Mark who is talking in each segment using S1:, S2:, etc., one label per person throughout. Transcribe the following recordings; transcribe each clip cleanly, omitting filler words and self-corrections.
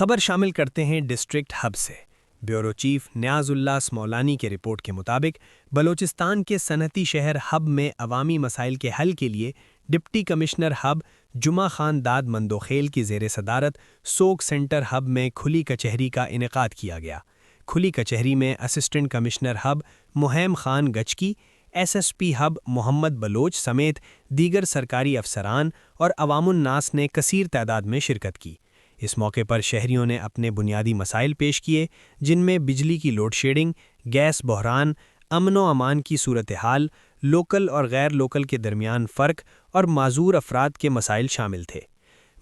S1: خبر شامل کرتے ہیں ڈسٹرکٹ ہب سے۔ بیورو چیف نیاز اللہ اسمولانی کے رپورٹ کے مطابق بلوچستان کے صنعتی شہر ہب میں عوامی مسائل کے حل کے لیے ڈپٹی کمشنر ہب جمعہ خان داد مندوخیل کی زیر صدارت سوک سینٹر ہب میں کھلی کچہری کا انعقاد کیا گیا۔ کھلی کچہری میں اسسٹنٹ کمشنر ہب مہیم Khan Gichki, S S P Hub Muhammad Baloch سمیت دیگر سرکاری افسران اور عوام الناس نے کثیر تعداد میں شرکت کی۔ اس موقع پر شہریوں نے اپنے بنیادی مسائل پیش کیے، جن میں بجلی کی لوڈ شیڈنگ، گیس بحران، امن و امان کی صورتحال، لوکل اور غیر لوکل کے درمیان فرق اور معذور افراد کے مسائل شامل تھے۔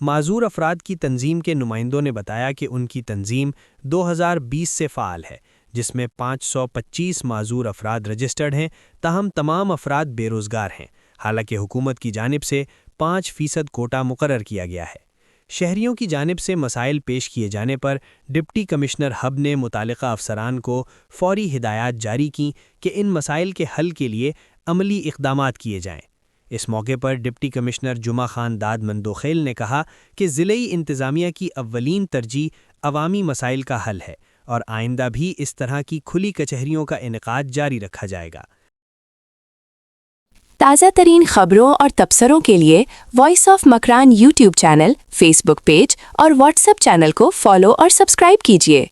S1: معذور افراد کی تنظیم کے نمائندوں نے بتایا کہ ان کی تنظیم 2020 سے فعال ہے، جس میں 525 معذور افراد رجسٹرڈ ہیں، تاہم تمام افراد بے روزگار ہیں، حالانکہ حکومت کی جانب سے 5% کوٹا مقرر کیا گیا ہے۔ شہریوں کی جانب سے مسائل پیش کیے جانے پر ڈپٹی کمشنر ہب نے متعلقہ افسران کو فوری ہدایات جاری کیں کہ ان مسائل کے حل کے لیے عملی اقدامات کیے جائیں۔ اس موقع پر ڈپٹی کمشنر جمعہ خان داد مندوخیل نے کہا کہ ضلعی انتظامیہ کی اولین ترجیح عوامی مسائل کا حل ہے اور آئندہ بھی اس طرح کی کھلی کچہریوں کا انعقاد جاری رکھا جائے گا۔
S2: تازہ ترین خبروں اور تبصروں کے لیے voice of Makran YouTube channel, Facebook page اور واٹس ایپ چینل کو فالو اور سبسکرائب کیجیے۔